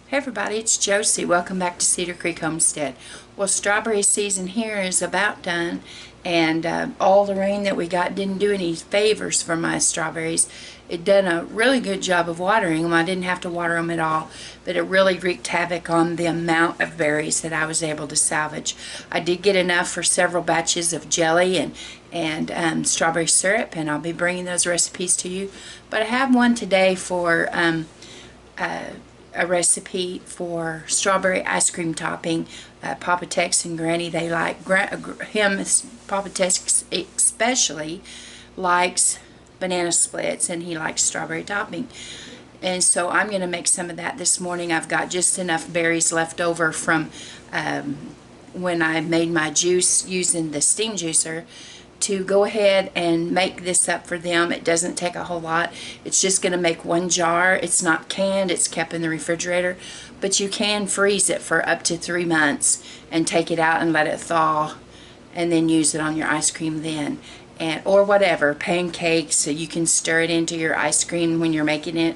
Hey everybody, it's Josie. Welcome back to Cedar Creek Homestead. Well, strawberry season here is about done, and all the rain that we got didn't do any favors for my strawberries. It done a really good job of watering them. I didn't have to water them at all, but it really wreaked havoc on the amount of berries that I was able to salvage. I did get enough for several batches of jelly and strawberry syrup, and I'll be bringing those recipes to you. But I have one today for a recipe for strawberry ice cream topping. Papa Tex and Granny, they like Papa Tex especially likes banana splits, and he likes strawberry topping. And so I'm going to make some of that this morning. I've got just enough berries left over from when I made my juice using the steam juicer to go ahead and make this up for them. It doesn't take a whole lot. It's just going to make one jar. It's not canned, it's kept in the refrigerator, but you can freeze it for up to 3 months and take it out and let it thaw and then use it on your ice cream then, and or whatever, pancakes, so you can stir it into your ice cream when you're making it.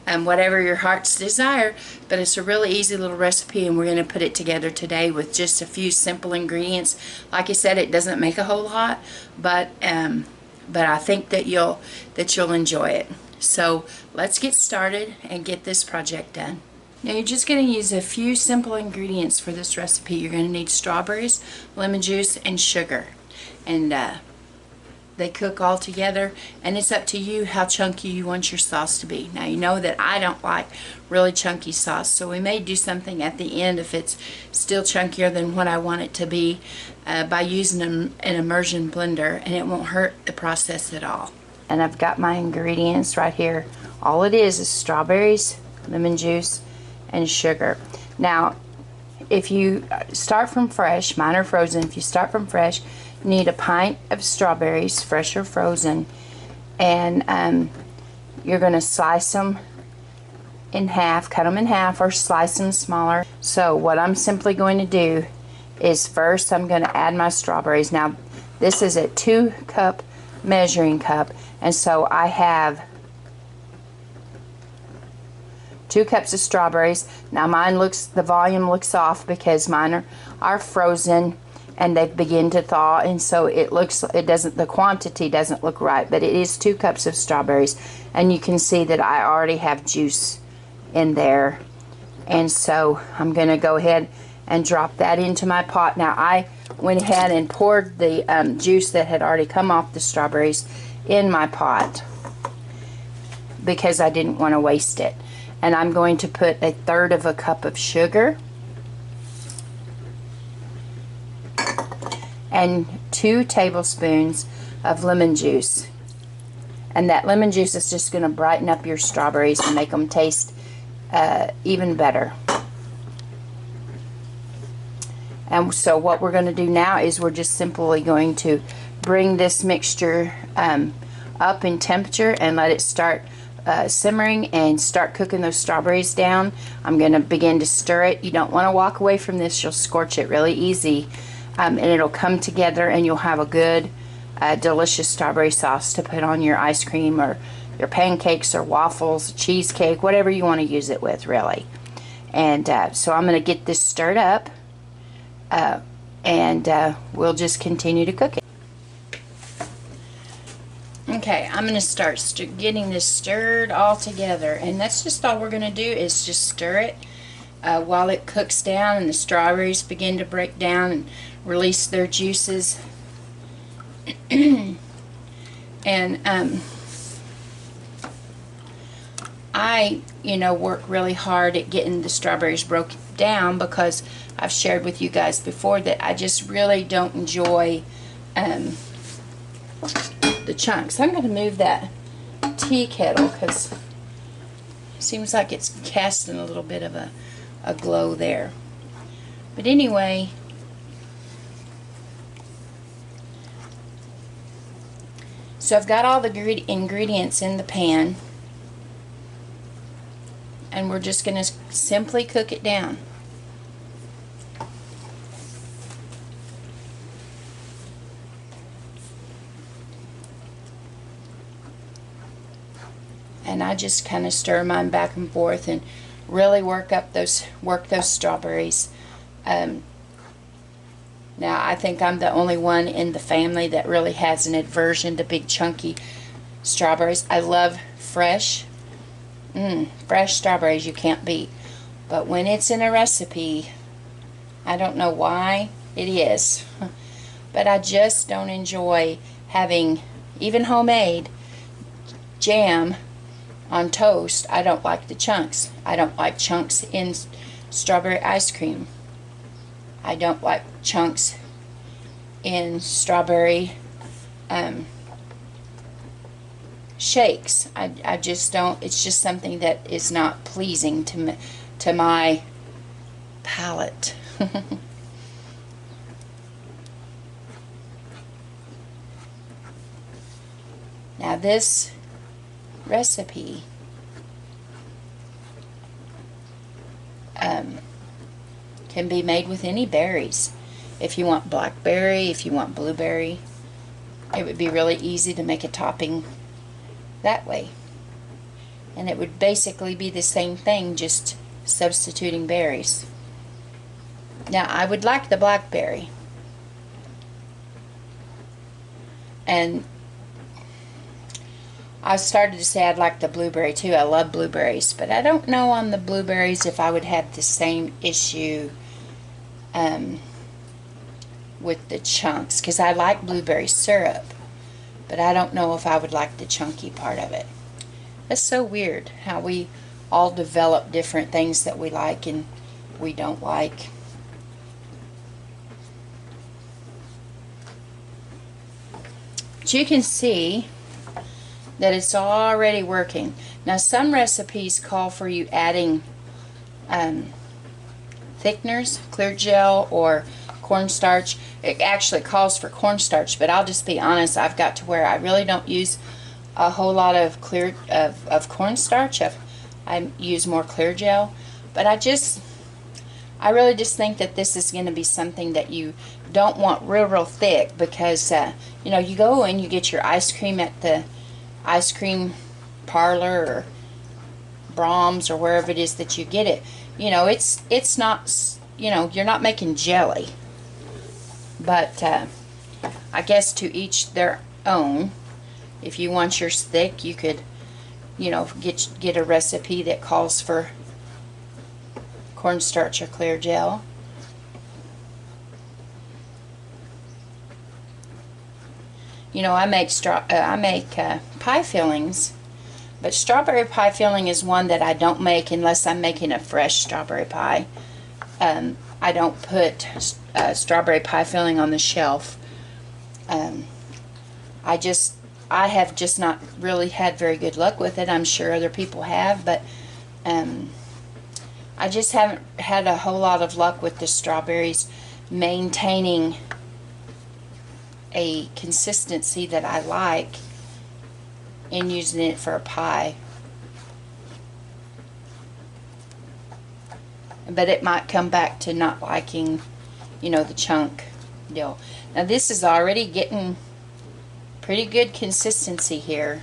Whatever your heart's desire. But it's a really easy little recipe, and we're going to put it together today with just a few simple ingredients. Like I said, it doesn't make a whole lot, but I think that you'll enjoy it. So let's get started and get this project done. Now you're just going to use a few simple ingredients for this recipe. You're going to need strawberries, lemon juice, and sugar, and they cook all together, and it's up to you how chunky you want your sauce to be. Now you know that I don't like really chunky sauce, so we may do something at the end if it's still chunkier than what I want it to be by using an immersion blender, and it won't hurt the process at all. And I've got my ingredients right here. All it is strawberries, lemon juice, and sugar. Now if you start from fresh, mine are frozen, if you start from fresh, you need a pint of strawberries, fresh or frozen, and you're going to slice them in half, cut them in half, or slice them smaller. So what I'm simply going to do is first I'm going to add my strawberries. Now this is a 2-cup measuring cup, and so I have 2 cups of strawberries. Now the volume looks off because mine are frozen and they've begun to thaw, and so the quantity doesn't look right, but it is 2 cups of strawberries, and you can see that I already have juice in there. And so I'm going to go ahead and drop that into my pot. Now I went ahead and poured the juice that had already come off the strawberries in my pot because I didn't want to waste it. And I'm going to put 1/3 of a cup of sugar and 2 tablespoons of lemon juice. And that lemon juice is just going to brighten up your strawberries and make them taste even better. And so what we're going to do now is we're just simply going to bring this mixture up in temperature and let it start simmering and start cooking those strawberries down. I'm going to begin to stir it. You don't want to walk away from this. You'll scorch it really easy, and it'll come together, and you'll have a good delicious strawberry sauce to put on your ice cream or your pancakes or waffles, cheesecake, whatever you want to use it with, really. And so I'm going to get this stirred up, and we'll just continue to cook it. Okay, I'm going to start getting this stirred all together, and that's just all we're going to do is just stir it while it cooks down and the strawberries begin to break down and release their juices. And I work really hard at getting the strawberries broken down because I've shared with you guys before that I just really don't enjoy the chunks. I'm going to move that tea kettle because it seems like it's casting a little bit of a glow there. But anyway, so I've got all the ingredients in the pan, and we're just going to simply cook it down. And I just kind of stir mine back and forth, and really work those strawberries. Now I think I'm the only one in the family that really has an aversion to big chunky strawberries. I love fresh strawberries, you can't beat. But when it's in a recipe, I don't know why it is, but I just don't enjoy having even homemade jam on toast. I don't like the chunks. I don't like chunks in strawberry ice cream. I don't like chunks in strawberry shakes. I just don't. It's just something that is not pleasing to my palate. Now this recipe can be made with any berries. If you want blackberry, if you want blueberry, it would be really easy to make a topping that way. And it would basically be the same thing, just substituting berries. Now I would like the blackberry, and I started to say I'd like the blueberry too. I love blueberries, but I don't know on the blueberries if I would have the same issue with the chunks, because I like blueberry syrup, but I don't know if I would like the chunky part of it. That's so weird how we all develop different things that we like and we don't like. But you can see that it's already working. Now some recipes call for you adding thickeners, clear gel, or cornstarch. It actually calls for cornstarch, but I'll just be honest, I've got to where I really don't use a whole lot of cornstarch. I use more clear gel, but I really just think that this is going to be something that you don't want real thick, because you know, you go and you get your ice cream at the ice cream parlor or Brahms or wherever it is that you get it. You know, it's not, you know, you're not making jelly. But I guess to each their own. If you want yours thick, you could, you know, get a recipe that calls for cornstarch or clear gel. You know, I make pie fillings, but strawberry pie filling is one that I don't make unless I'm making a fresh strawberry pie. I don't put strawberry pie filling on the shelf. I have just not really had very good luck with it. I'm sure other people have, but I just haven't had a whole lot of luck with the strawberries maintaining a consistency that I like in using it for a pie. But it might come back to not liking, you know, the chunk deal. Now this is already getting pretty good consistency here,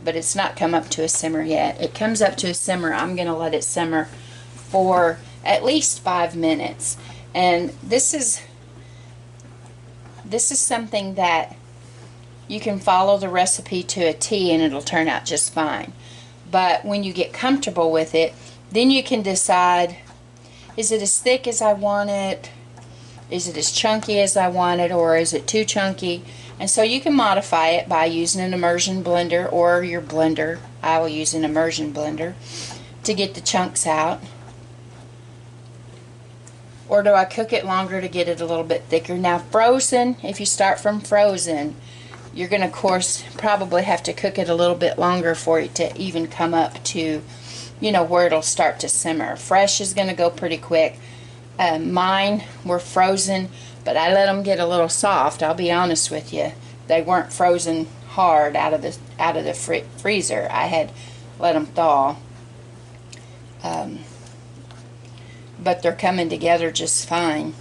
but it's not come up to a simmer yet. It comes up to a simmer. I'm going to let it simmer for at least 5 minutes. And this is something that you can follow the recipe to a T and it'll turn out just fine. But when you get comfortable with it, then you can decide, is it as thick as I want it? Is it as chunky as I want it, or is it too chunky? And so you can modify it by using an immersion blender or your blender. I will use an immersion blender to get the chunks out. Or do I cook it longer to get it a little bit thicker? Now frozen, if you start from frozen, you're going to, of course, probably have to cook it a little bit longer for it to even come up to, you know, where it'll start to simmer. Fresh is going to go pretty quick. Mine were frozen, but I let them get a little soft. I'll be honest with you, they weren't frozen hard out of the freezer. I had let them thaw, but they're coming together just fine.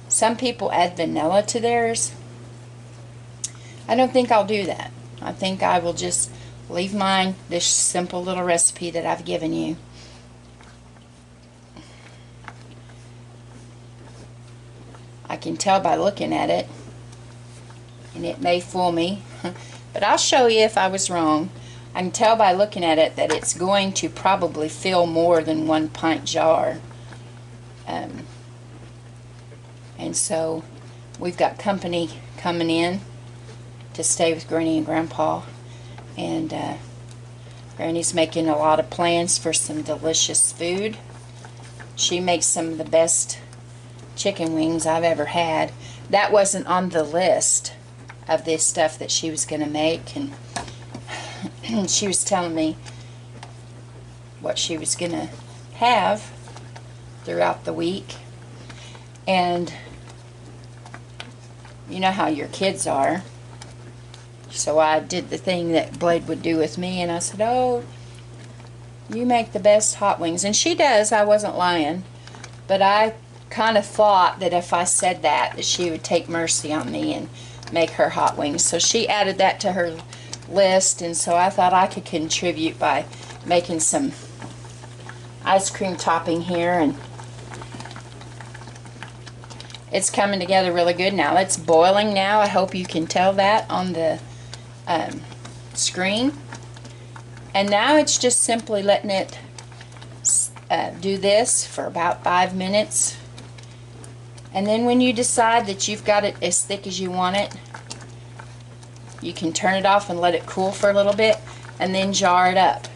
Some people add vanilla to theirs. I don't think I'll do that. I think I will just leave mine, this simple little recipe that I've given you. I can tell by looking at it, and it may fool me, but I'll show you if I was wrong. I can tell by looking at it that it's going to probably fill more than 1 pint jar. And so we've got company coming in to stay with Granny and Grandpa, and Granny's making a lot of plans for some delicious food. She makes some of the best chicken wings I've ever had. That wasn't on the list of this stuff that she was going to make, and she was telling me what she was going to have throughout the week. And you know how your kids are. So I did the thing that Blade would do with me, and I said, oh, you make the best hot wings. And she does, I wasn't lying. But I kind of thought that if I said that she would take mercy on me and make her hot wings. So she added that to her list, and so I thought I could contribute by making some ice cream topping here, and it's coming together really good now. It's boiling now. I hope you can tell that on the screen. And now it's just simply letting it do this for about 5 minutes. And then when you decide that you've got it as thick as you want it, you can turn it off and let it cool for a little bit, and then jar it up.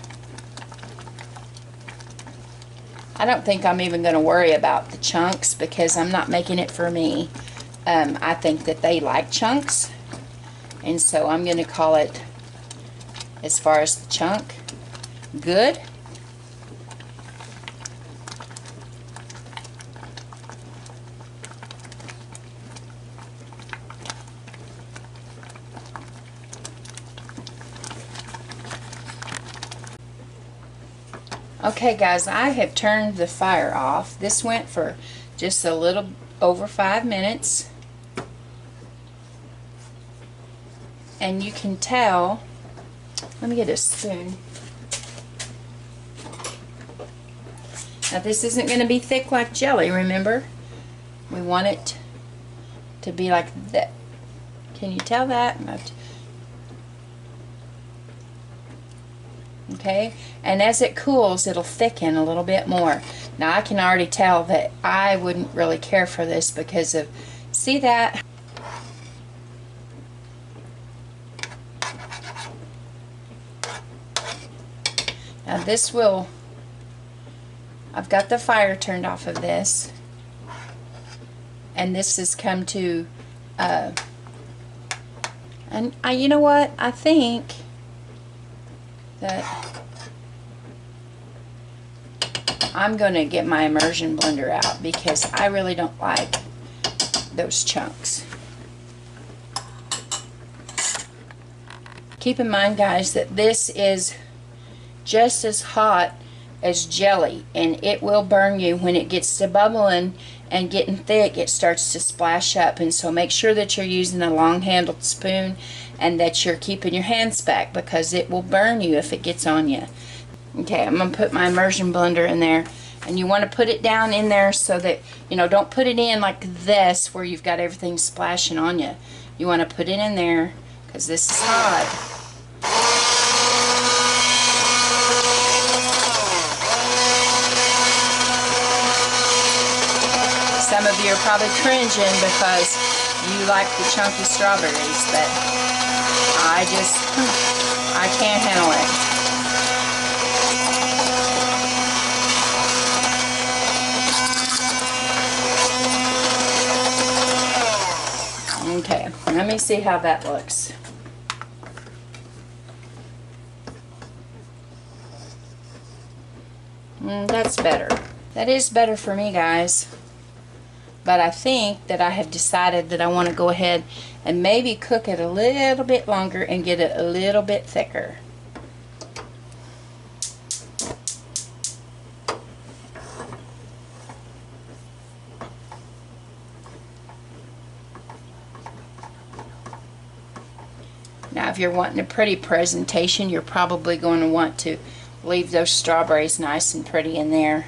I don't think I'm even going to worry about the chunks because I'm not making it for me. I think that they like chunks, and so I'm going to call it, as far as the chunk, good. Okay guys, I have turned the fire off. This went for just a little over 5 minutes. And you can tell, let me get a spoon. Now this isn't going to be thick like jelly, remember? We want it to be like that. Can you tell that? Okay, and as it cools, it'll thicken a little bit more. Now I can already tell that I wouldn't really care for this because of, see that? Now this will, I've got the fire turned off of this, and this has come to, you know what, I think that I'm going to get my immersion blender out because I really don't like those chunks. Keep in mind guys that this is just as hot as jelly, and it will burn you when it gets to bubbling and getting thick. It starts to splash up, and so make sure that you're using a long handled spoon and that you're keeping your hands back because it will burn you if it gets on you. Okay, I'm going to put my immersion blender in there, and you want to put it down in there so that, you know, don't put it in like this where you've got everything splashing on you. You want to put it in there because this is hot. Some of you are probably cringing because you like the chunky strawberries, but I can't handle it. Okay, let me see how that looks. That's better. That is better for me, guys. But I think that I have decided that I want to go ahead and maybe cook it a little bit longer and get it a little bit thicker. Now Now if you're wanting a pretty presentation, you're probably going to want to leave those strawberries nice and pretty in there.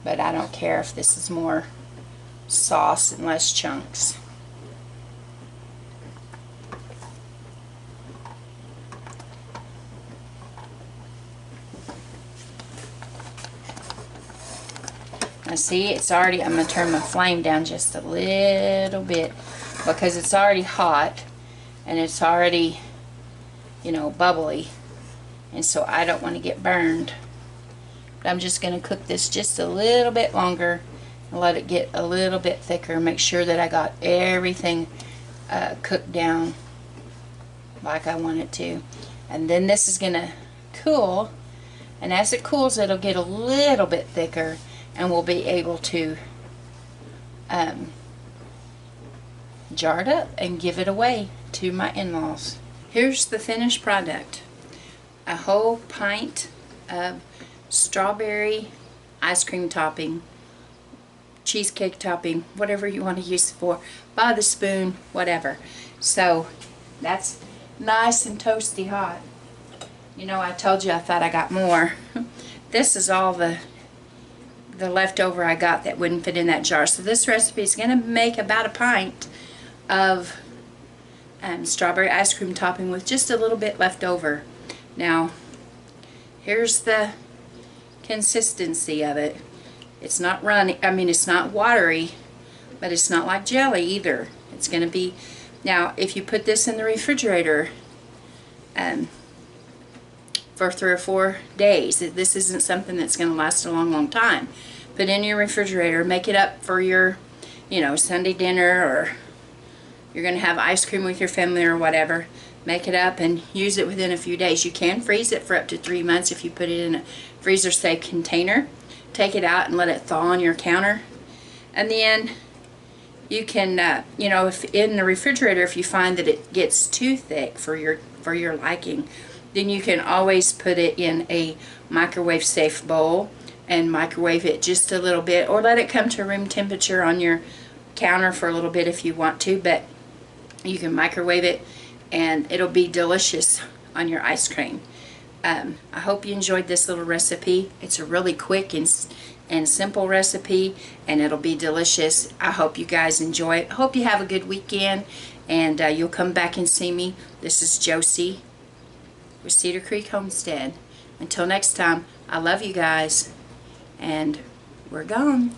But I don't care if this is more sauce and less chunks. Now see, it's already, I'm going to turn my flame down just a little bit because it's already hot and it's already, you know, bubbly, and so I don't want to get burned. But I'm just going to cook this just a little bit longer and let it get a little bit thicker. Make sure that I got everything cooked down like I want it to. And then this is going to cool, and as it cools it'll get a little bit thicker, and we'll be able to jar it up and give it away to my in-laws. Here's the finished product. A whole pint of strawberry ice cream topping, cheesecake topping, whatever you want to use it for, by the spoon, whatever. So that's nice and toasty hot. You know, I told you I thought I got more. This is all the leftover I got that wouldn't fit in that jar. So this recipe is going to make about a pint of strawberry ice cream topping with just a little bit left over. Now here's the consistency of it. It's not runny, I mean it's not watery, but it's not like jelly either. It's going to be, now if you put this in the refrigerator for 3 or 4 days, this isn't something that's going to last a long time. Put in your refrigerator, make it up for your, you know, Sunday dinner, or you're going to have ice cream with your family or whatever. Make it up and use it within a few days. You can freeze it for up to 3 months if you put it in a freezer safe container. Take it out and let it thaw on your counter. And then you can, you know, if in the refrigerator, if you find that it gets too thick for your liking, then you can always put it in a microwave safe bowl and microwave it just a little bit, or let it come to room temperature on your counter for a little bit if you want to, but you can microwave it and it'll be delicious on your ice cream. I hope you enjoyed this little recipe. It's a really quick and simple recipe, and it'll be delicious. I hope you guys enjoy it. Hope you have a good weekend, and you'll come back and see me. This is Josie with Cedar Creek Homestead. Until next time, I love you guys, and we're gone.